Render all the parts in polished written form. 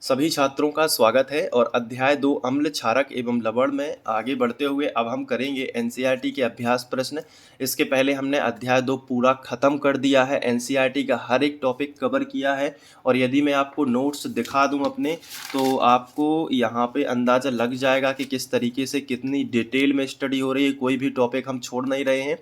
सभी छात्रों का स्वागत है और अध्याय 2 अम्ल क्षारक एवं लवण में आगे बढ़ते हुए अब हम करेंगे एनसीईआरटी के अभ्यास प्रश्न। इसके पहले हमने अध्याय 2 पूरा खत्म कर दिया है, एनसीईआरटी का हर एक टॉपिक कवर किया है। और यदि मैं आपको नोट्स दिखा दूं अपने, तो आपको यहाँ पे अंदाज़ा लग जाएगा कि किस तरीके से कितनी डिटेल में स्टडी हो रही है। कोई भी टॉपिक हम छोड़ नहीं रहे हैं।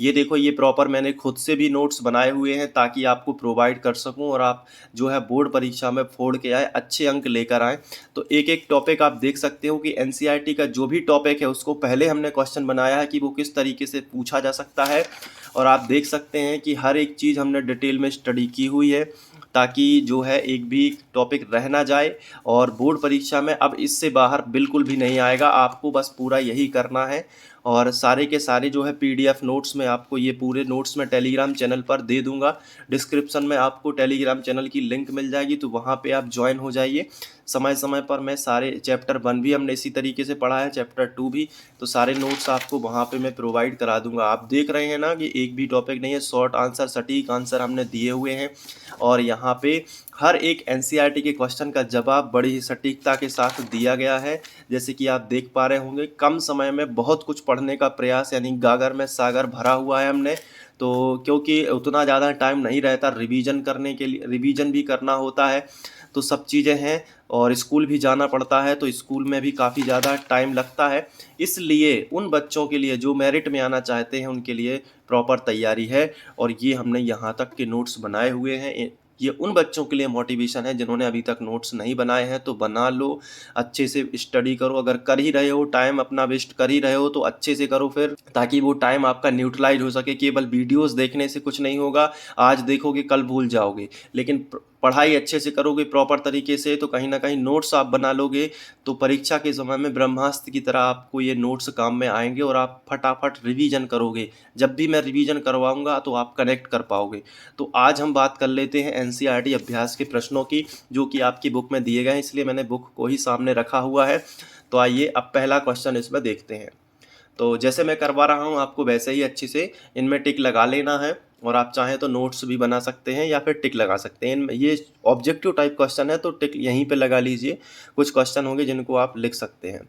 ये देखो, ये प्रॉपर मैंने खुद से भी नोट्स बनाए हुए हैं ताकि आपको प्रोवाइड कर सकूँ और आप जो है बोर्ड परीक्षा में फोड़ के आए, अच्छे अंक लेकर आए। तो एक एक टॉपिक आप देख सकते हो कि एनसीईआरटी का जो भी टॉपिक है उसको पहले हमने क्वेश्चन बनाया है कि वो किस तरीके से पूछा जा सकता है। और आप देख सकते हैं कि हर एक चीज़ हमने डिटेल में स्टडी की हुई है ताकि जो है एक भी टॉपिक रह ना जाए। और बोर्ड परीक्षा में अब इससे बाहर बिल्कुल भी नहीं आएगा, आपको बस पूरा यही करना है। और सारे के सारे जो है पीडीएफ नोट्स में आपको ये पूरे नोट्स में टेलीग्राम चैनल पर दे दूंगा। डिस्क्रिप्शन में आपको टेलीग्राम चैनल की लिंक मिल जाएगी, तो वहाँ पे आप ज्वाइन हो जाइए। समय समय पर मैं सारे चैप्टर 1 भी हमने इसी तरीके से पढ़ा है, चैप्टर 2 भी, तो सारे नोट्स आपको वहाँ पे मैं प्रोवाइड करा दूंगा। आप देख रहे हैं ना कि एक भी टॉपिक नहीं है, शॉर्ट आंसर, सटीक आंसर हमने दिए हुए हैं। और यहाँ पे हर एक एनसीईआरटी के क्वेश्चन का जवाब बड़ी ही सटीकता के साथ दिया गया है। जैसे कि आप देख पा रहे होंगे, कम समय में बहुत कुछ पढ़ने का प्रयास, यानी गागर में सागर भरा हुआ है हमने। तो क्योंकि उतना ज़्यादा टाइम नहीं रहता रिवीजन करने के लिए, रिवीजन भी करना होता है, तो सब चीज़ें हैं। और स्कूल भी जाना पड़ता है, तो स्कूल में भी काफ़ी ज़्यादा टाइम लगता है। इसलिए उन बच्चों के लिए जो मेरिट में आना चाहते हैं उनके लिए प्रॉपर तैयारी है। और ये हमने यहाँ तक के नोट्स बनाए हुए हैं। ये उन बच्चों के लिए मोटिवेशन है जिन्होंने अभी तक नोट्स नहीं बनाए हैं, तो बना लो, अच्छे से स्टडी करो। अगर कर ही रहे हो, टाइम अपना वेस्ट कर ही रहे हो, तो अच्छे से करो फिर, ताकि वो टाइम आपका न्यूट्रलाइज हो सके। केवल वीडियोस देखने से कुछ नहीं होगा, आज देखोगे कल भूल जाओगे। लेकिन पढ़ाई अच्छे से करोगे प्रॉपर तरीके से, तो कहीं ना कहीं नोट्स आप बना लोगे, तो परीक्षा के समय में ब्रह्मास्त्र की तरह आपको ये नोट्स काम में आएंगे और आप फटाफट रिवीजन करोगे। जब भी मैं रिवीजन करवाऊंगा तो आप कनेक्ट कर पाओगे। तो आज हम बात कर लेते हैं एनसीईआरटी अभ्यास के प्रश्नों की, जो कि आपकी बुक में दिए गए हैं, इसलिए मैंने बुक को ही सामने रखा हुआ है। तो आइए अब पहला क्वेश्चन इसमें देखते हैं। तो जैसे मैं करवा रहा हूँ आपको वैसे ही अच्छे से इनमें टिक लगा लेना है। और आप चाहें तो नोट्स भी बना सकते हैं या फिर टिक लगा सकते हैं। इनमें ये ऑब्जेक्टिव टाइप क्वेश्चन है, तो टिक यहीं पे लगा लीजिए। कुछ क्वेश्चन होंगे जिनको आप लिख सकते हैं,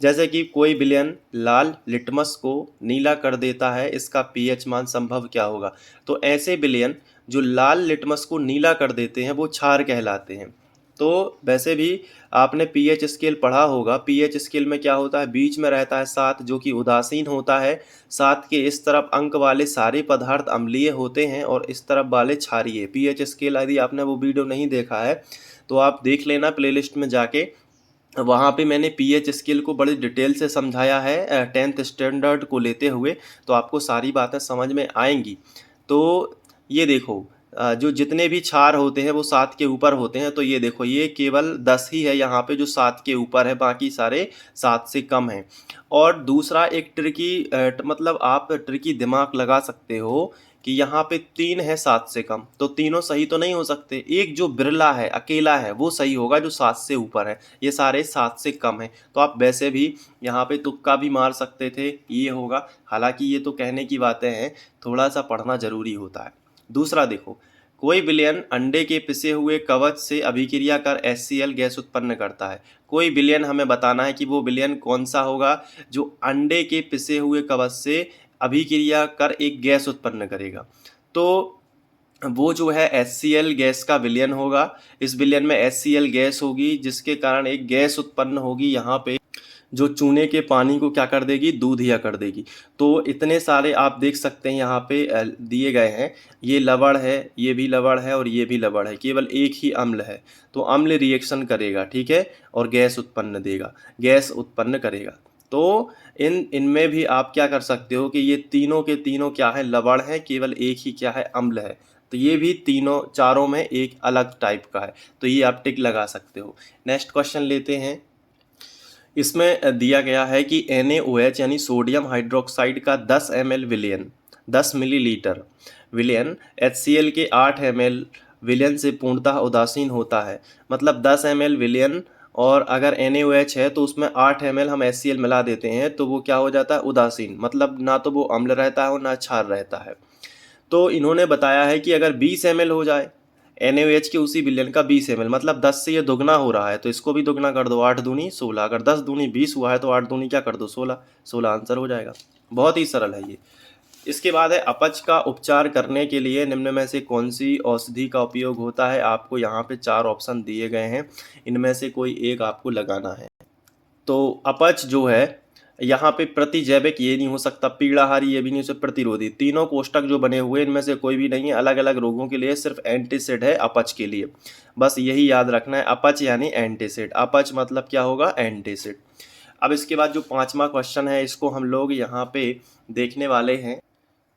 जैसे कि कोई विलयन लाल लिटमस को नीला कर देता है, इसका पीएच मान संभव क्या होगा। तो ऐसे विलयन जो लाल लिटमस को नीला कर देते हैं वो क्षार कहलाते हैं। तो वैसे भी आपने पीएच स्केल पढ़ा होगा। पीएच स्केल में क्या होता है, बीच में रहता है 7 जो कि उदासीन होता है। 7 के इस तरफ अंक वाले सारे पदार्थ अम्लीय होते हैं और इस तरफ वाले क्षारीय। पीएच स्केल यदि आपने वो वीडियो नहीं देखा है तो आप देख लेना प्लेलिस्ट में जाके, वहाँ पे मैंने पीएच स्केल को बड़ी डिटेल से समझाया है 10th स्टैंडर्ड को लेते हुए, तो आपको सारी बातें समझ में आएंगी। तो ये देखो, जो जितने भी क्षार होते हैं वो 7 के ऊपर होते हैं। तो ये देखो, ये केवल 10 ही है यहाँ पे जो 7 के ऊपर है, बाकी सारे 7 से कम हैं। और दूसरा एक ट्रिकी मतलब आप ट्रिकी दिमाग लगा सकते हो कि यहाँ पे 3 है 7 से कम, तो तीनों सही तो नहीं हो सकते। एक जो बिरला है, अकेला है, वो सही होगा जो 7 से ऊपर है। ये सारे 7 से कम हैं। तो आप वैसे भी यहाँ पे तुक्का भी मार सकते थे, ये होगा। हालांकि ये तो कहने की बातें हैं, थोड़ा सा पढ़ना जरूरी होता है। दूसरा देखो, कोई विलयन अंडे के पिसे हुए कवच से अभिक्रिया कर HCl गैस उत्पन्न करता है। कोई विलयन, हमें बताना है कि वो विलयन कौन सा होगा जो अंडे के पिसे हुए कवच से अभिक्रिया कर एक गैस उत्पन्न करेगा। तो वो जो है HCl गैस का विलयन होगा। इस विलयन में HCl गैस होगी, जिसके कारण एक गैस उत्पन्न होगी यहाँ पे, जो चूने के पानी को क्या कर देगी, दूधिया कर देगी। तो इतने सारे आप देख सकते हैं यहाँ पे दिए गए हैं। ये लवण है, ये भी लवण है और ये भी लवण है, केवल एक ही अम्ल है। तो अम्ल रिएक्शन करेगा, ठीक है, और गैस उत्पन्न देगा, गैस उत्पन्न करेगा। तो इनमें भी आप क्या कर सकते हो कि ये तीनों के तीनों क्या है, लवण है, केवल एक ही क्या है, अम्ल है। तो ये भी तीनों चारों में एक अलग टाइप का है, तो ये आप टिक लगा सकते हो। नेक्स्ट क्वेश्चन लेते हैं। इसमें दिया गया है कि NaOH यानी सोडियम हाइड्रोक्साइड का 10 ml विलयन, 10 मिलीलीटर विलयन HCl के 8 ml विलयन से पूर्णतः उदासीन होता है। मतलब 10 ml विलयन, और अगर NaOH है तो उसमें 8 ml हम HCl मिला देते हैं, तो वो क्या हो जाता है, उदासीन। मतलब ना तो वो अम्ल रहता है और ना क्षार रहता है। तो इन्होंने बताया है कि अगर 20 ml हो जाए, NaOH के उसी विलयन का 20 ml, मतलब 10 से ये दुगना हो रहा है तो इसको भी दुगना कर दो, 8 दूनी 16। अगर 10 दूनी 20 हुआ है तो 8 दूनी क्या कर दो 16, 16 आंसर हो जाएगा। बहुत ही सरल है ये। इसके बाद है अपच का उपचार करने के लिए निम्न में से कौन सी औषधि का उपयोग होता है। आपको यहाँ पे 4 ऑप्शन दिए गए हैं, इनमें से कोई एक आपको लगाना है। तो अपच जो है यहाँ पे प्रतिजैविक ये नहीं हो सकता, पीड़ाहारी ये भी नहीं हो सकता, प्रतिरोधी, तीनों कोष्टक जो बने हुए इनमें से कोई भी नहीं है। अलग अलग रोगों के लिए सिर्फ एंटीसिड है अपच के लिए, बस यही याद रखना है। अपच यानी एंटीसिड, अपच मतलब क्या होगा एंटीसिड। अब इसके बाद जो 5वां क्वेश्चन है इसको हम लोग यहाँ पे देखने वाले हैं,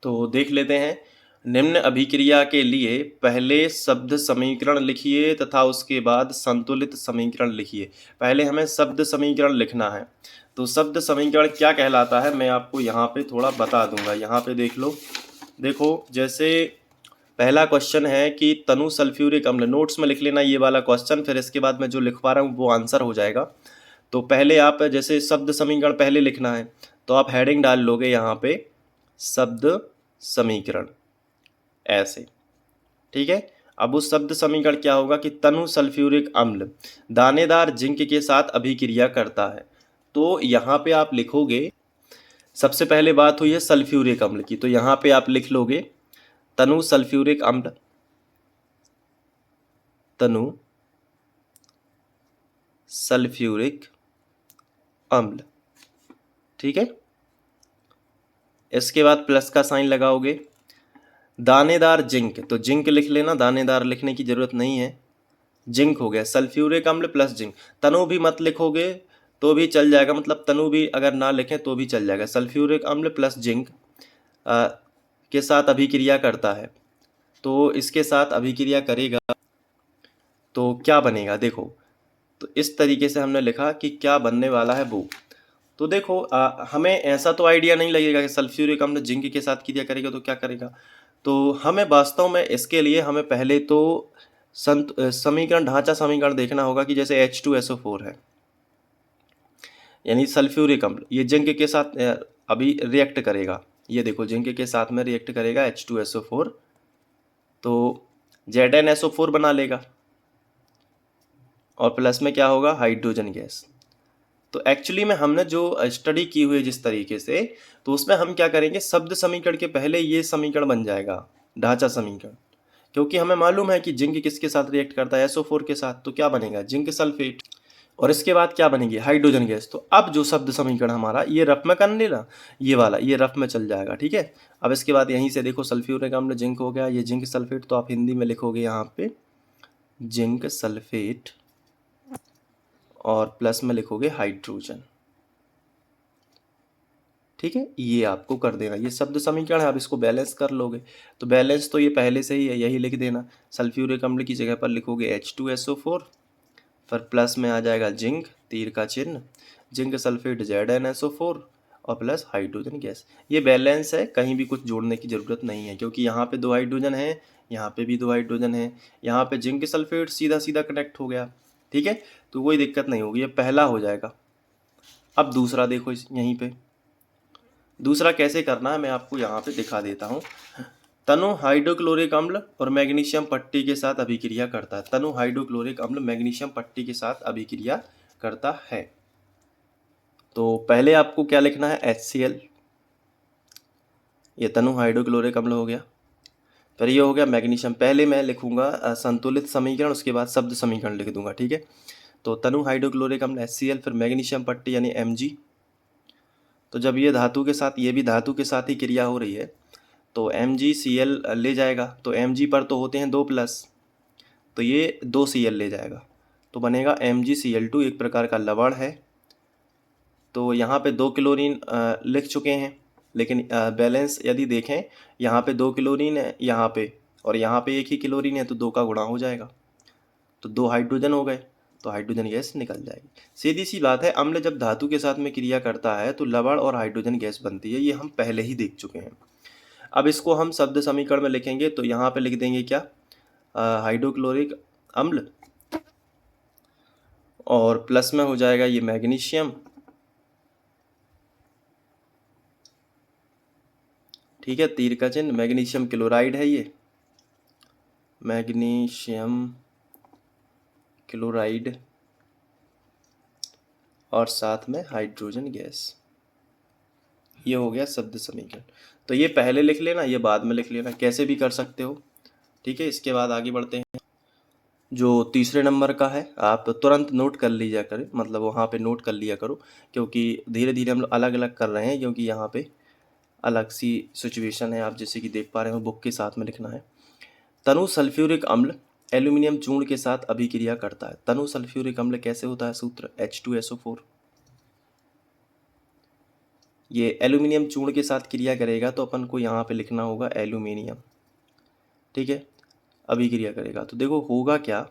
तो देख लेते हैं। निम्न अभिक्रिया के लिए पहले शब्द समीकरण लिखिए तथा उसके बाद संतुलित समीकरण लिखिए। पहले हमें शब्द समीकरण लिखना है, तो शब्द समीकरण क्या कहलाता है मैं आपको यहाँ पे थोड़ा बता दूंगा। यहाँ पे देख लो, देखो जैसे पहला क्वेश्चन है कि तनु सल्फ्यूरिक अम्ल, नोट्स में लिख लेना ये वाला क्वेश्चन, फिर इसके बाद मैं जो लिख पा रहा हूँ वो आंसर हो जाएगा। तो पहले आप जैसे शब्द समीकरण पहले लिखना है तो आप हेडिंग डाल लोगे यहाँ पे शब्द समीकरण ऐसे, ठीक है। अब उस शब्द समीकरण क्या होगा कि तनु सल्फ्यूरिक अम्ल दानेदार जिंक के साथ अभिक्रिया करता है। तो यहाँ पे आप लिखोगे, सबसे पहले बात हुई है सल्फ्यूरिक अम्ल की, तो यहाँ पे आप लिख लोगे तनु सल्फ्यूरिक अम्ल, तनु सल्फ्यूरिक अम्ल, ठीक है। इसके बाद प्लस का साइन लगाओगे। दानेदार जिंक, तो जिंक लिख लेना, दानेदार लिखने की जरूरत नहीं है, जिंक हो गया। सल्फ्यूरिक अम्ल प्लस जिंक, तनु भी मत लिखोगे तो भी चल जाएगा, मतलब तनु भी अगर ना लिखें तो भी चल जाएगा। सल्फ्यूरिक अम्ल प्लस जिंक के साथ अभिक्रिया करता है, तो इसके साथ अभिक्रिया करेगा तो क्या बनेगा देखो। तो इस तरीके से हमने लिखा कि क्या बनने वाला है वो। तो देखो हमें ऐसा तो आइडिया नहीं लगेगा कि सल्फ्यूरिक अम्ल जिंक के साथ क्रिया करेगा तो क्या करेगा। तो हमें वास्तव में इसके लिए हमें पहले तो समीकरण ढांचा समीकरण देखना होगा कि जैसे H2SO4 है, यानी सल्फ्यूरिक अम्ल ये जिंक के साथ अभी रिएक्ट करेगा। ये देखो जिंक के साथ में रिएक्ट करेगा H2SO4, तो ZnSO4 बना लेगा और प्लस में क्या होगा हाइड्रोजन गैस। तो एक्चुअली में हमने जो स्टडी की हुई है जिस तरीके से, तो उसमें हम क्या करेंगे शब्द समीकरण के पहले ये समीकरण बन जाएगा ढांचा समीकरण, क्योंकि हमें मालूम है कि जिंक किसके साथ रिएक्ट करता है SO4 के साथ, तो क्या बनेगा जिंक सल्फेट, और इसके बाद क्या बनेगी हाइड्रोजन गैस। तो अब जो शब्द समीकरण हमारा ये रफ में कर लेना, ये वाला ये रफ में चल जाएगा, ठीक है। अब इसके बाद यहीं से देखो सल्फ्यूरिक अम्ल जिंक हो गया, ये जिंक सल्फेट, तो आप हिंदी में लिखोगे यहाँ पे जिंक सल्फेट और प्लस में लिखोगे हाइड्रोजन, ठीक है। ये आपको कर देना, ये शब्द समीकरण है, आप इसको बैलेंस कर लोगे। तो बैलेंस तो ये पहले से ही है, यही लिख देना। सल्फ्यूरिक अम्ल की जगह पर लिखोगे H2SO4, फिर प्लस में आ जाएगा जिंक तीर का चिन्ह, जिंक सल्फेट ZnSO4 और प्लस हाइड्रोजन गैस। ये बैलेंस है, कहीं भी कुछ जोड़ने की ज़रूरत नहीं है, क्योंकि यहाँ पे 2 हाइड्रोजन है, यहाँ पे भी 2 हाइड्रोजन है, यहाँ पे जिंक सल्फेट सीधा सीधा कनेक्ट हो गया, ठीक है। तो कोई दिक्कत नहीं होगी, ये पहला हो जाएगा। अब दूसरा देखो यहीं पे दूसरा कैसे करना है मैं आपको यहाँ पे दिखा देता हूँ। तनु हाइड्रोक्लोरिक अम्ल और मैग्नीशियम पट्टी के साथ अभिक्रिया करता है। तनु हाइड्रोक्लोरिक अम्ल मैग्नीशियम पट्टी के साथ अभिक्रिया करता है। तो पहले आपको क्या लिखना है HCl, ये तनु हाइड्रोक्लोरिक अम्ल हो गया। फिर ये हो गया मैग्नीशियम, पहले मैं लिखूंगा संतुलित समीकरण, उसके बाद शब्द समीकरण लिख दूंगा, ठीक है। तो तनु हाइड्रोक्लोरिक अम्ल HCl, फिर मैग्नीशियम पट्टी यानी Mg। तो जब ये धातु के साथ, ये भी धातु के साथ ही क्रिया हो रही है, तो MgCl ले जाएगा, तो Mg पर तो होते हैं 2 प्लस, तो ये 2 Cl ले जाएगा, तो बनेगा MgCl2, एक प्रकार का लवण है। तो यहाँ पे 2 क्लोरीन लिख चुके हैं, लेकिन बैलेंस यदि देखें यहाँ पे 2 क्लोरीन है यहाँ पे, और यहाँ पे 1 ही क्लोरीन है, तो 2 का गुणा हो जाएगा, तो 2 हाइड्रोजन हो गए, तो हाइड्रोजन गैस निकल जाएगी। सीधी सी बात है, अम्ल जब धातु के साथ में क्रिया करता है तो लवण और हाइड्रोजन गैस बनती है, ये हम पहले ही देख चुके हैं। अब इसको हम शब्द समीकरण में लिखेंगे, तो यहाँ पे लिख देंगे क्या हाइड्रोक्लोरिक अम्ल, और प्लस में हो जाएगा ये मैग्नीशियम, ठीक है, तीर का चिन्ह, मैग्नीशियम क्लोराइड है ये, मैग्नीशियम क्लोराइड और साथ में हाइड्रोजन गैस। ये हो गया शब्द समीकरण। तो ये पहले लिख लेना, ये बाद में लिख लेना, कैसे भी कर सकते हो, ठीक है। इसके बाद आगे बढ़ते हैं। जो तीसरे नंबर का है आप तुरंत नोट कर लीजिए करें, मतलब वहाँ पे नोट कर लिया करो, क्योंकि धीरे धीरे हम लोग अलग अलग कर रहे हैं, क्योंकि यहाँ पे अलग सी सिचुएशन है। आप जैसे कि देख पा रहे हो, बुक के साथ में लिखना है। तनु सल्फ्यूरिक अम्ल एल्यूमिनियम चूर्ण के साथ अभिक्रिया करता है। तनु सल्फ्यूरिक अम्ल कैसे होता है? सूत्र H2SO4। ये एल्यूमिनियम चूर्ण के साथ क्रिया करेगा तो अपन को यहाँ पे लिखना होगा एल्यूमिनियम, ठीक है। अभिक्रिया करेगा तो देखो होगा क्या,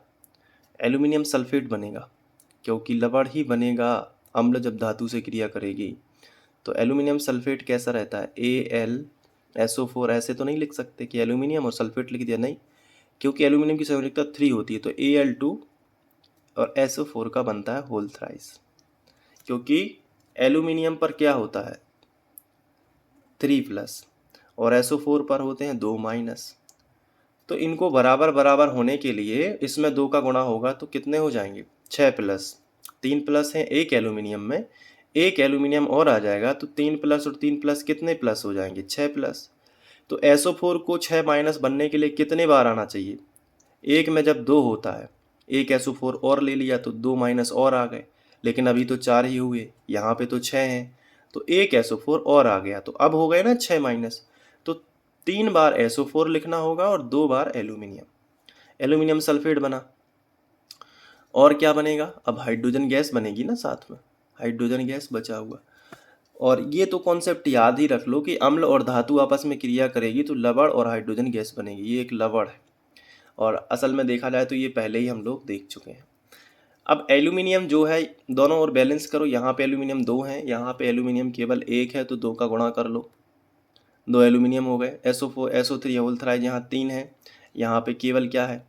एल्यूमिनियम सल्फेट बनेगा, क्योंकि लवण ही बनेगा अम्ल जब धातु से क्रिया करेगी। तो एल्यूमिनियम सल्फेट कैसा रहता है? AlSO4। ऐसे तो नहीं लिख सकते कि एल्यूमिनियम और सल्फेट लिख दिया, नहीं, क्योंकि एल्यूमिनियम की संयोजकता 3 होती है। तो Al2 और SO4 का बनता है होल थ्राइस, क्योंकि एल्यूमिनियम पर क्या होता है? 3+ और SO4 पर होते हैं 2-। तो इनको बराबर बराबर होने के लिए इसमें 2 का गुणा होगा तो कितने हो जाएंगे? 6+। 3+ हैं एक एल्यूमिनियम में, एक एल्यूमिनियम और आ जाएगा तो 3+ और 3+ कितने प्लस हो जाएंगे? 6+। तो SO4 को 6- बनने के लिए कितने बार आना चाहिए? एक में जब 2 होता है, एक SO4 और ले लिया तो 2- और आ गए, लेकिन अभी तो 4 ही हुए, यहाँ पे तो 6 हैं, तो एक SO4 और आ गया, तो अब हो गए ना 6-। तो 3 बार SO4 लिखना होगा और 2 बार एल्यूमिनियम। एल्यूमिनियम सल्फेट बना, और क्या बनेगा? अब हाइड्रोजन गैस बनेगी ना साथ में, हाइड्रोजन गैस बचा हुआ। और ये तो कॉन्सेप्ट याद ही रख लो कि अम्ल और धातु आपस में क्रिया करेगी तो लवण और हाइड्रोजन गैस बनेगी। ये एक लवण है, और असल में देखा जाए तो ये पहले ही हम लोग देख चुके हैं। अब एल्यूमिनियम जो है, दोनों ओर बैलेंस करो। यहाँ पे एल्यूमिनियम 2 हैं, यहाँ पे एल्यूमिनियम केवल 1 है, तो 2 का गुणा कर लो, 2 एल्यूमिनियम हो गए। SO4 SO3 होल थ्राइज यहाँ 3 है, यहाँ पे केवल क्या है?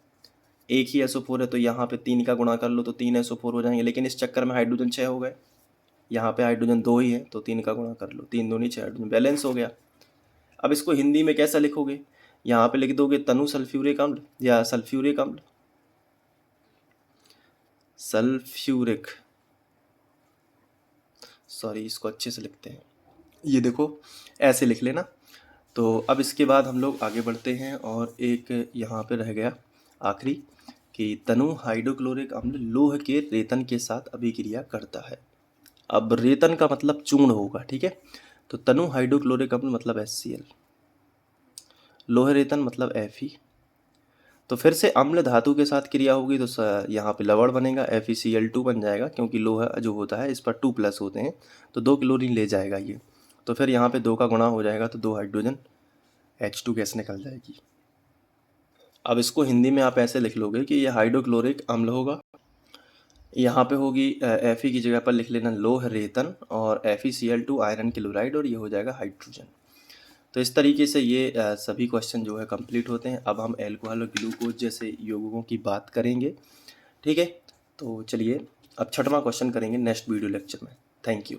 एक ही SO4 है, तो यहाँ पे 3 का गुणा कर लो तो 3 SO4 हो जाएंगे, लेकिन इस चक्कर में हाइड्रोजन 6 हो गए। यहाँ पे हाइड्रोजन 2 ही है तो 3 का गुणा कर लो, 3 दूनी 6, हाइड्रोजन बैलेंस हो गया। अब इसको हिंदी में कैसा लिखोगे? यहाँ पे लिख दोगे तनु सल्फ्यूरिक अम्ल या सल्फ्यूरिक अम्ल, सल्फ्यूरिक, सॉरी इसको अच्छे से लिखते हैं, ये देखो ऐसे लिख लेना। तो अब इसके बाद हम लोग आगे बढ़ते हैं, और एक यहाँ पे रह गया आखिरी कि तनु हाइड्रोक्लोरिक अम्ल लोह के रेतन के साथ अभिक्रिया करता है। अब रेतन का मतलब चूर्ण होगा, ठीक है। तो तनु हाइड्रोक्लोरिक अम्ल मतलब HCl, लोह रेतन मतलब Fe। तो फिर से अम्ल धातु के साथ क्रिया होगी तो यहाँ पे लवण बनेगा, FeCl2 बन जाएगा, क्योंकि लोहा जो होता है इस पर 2+ होते हैं, तो 2 क्लोरीन ले जाएगा ये। तो फिर यहाँ पे 2 का गुणा हो जाएगा तो 2 हाइड्रोजन H2 गैस निकल जाएगी। अब इसको हिंदी में आप ऐसे लिख लोगे कि ये हाइड्रोक्लोरिक अम्ल होगा, यहाँ पे होगी Fe की जगह पर लिख लेना लोह रेतन, और FeCl2 आयरन क्लोराइड, और ये हो जाएगा हाइड्रोजन। तो इस तरीके से ये सभी क्वेश्चन जो है कंप्लीट होते हैं। अब हम एल्कोहल और ग्लूकोज जैसे यौगिकों की बात करेंगे, ठीक है। तो चलिए अब 6वां क्वेश्चन करेंगे नेक्स्ट वीडियो लेक्चर में। Thank you.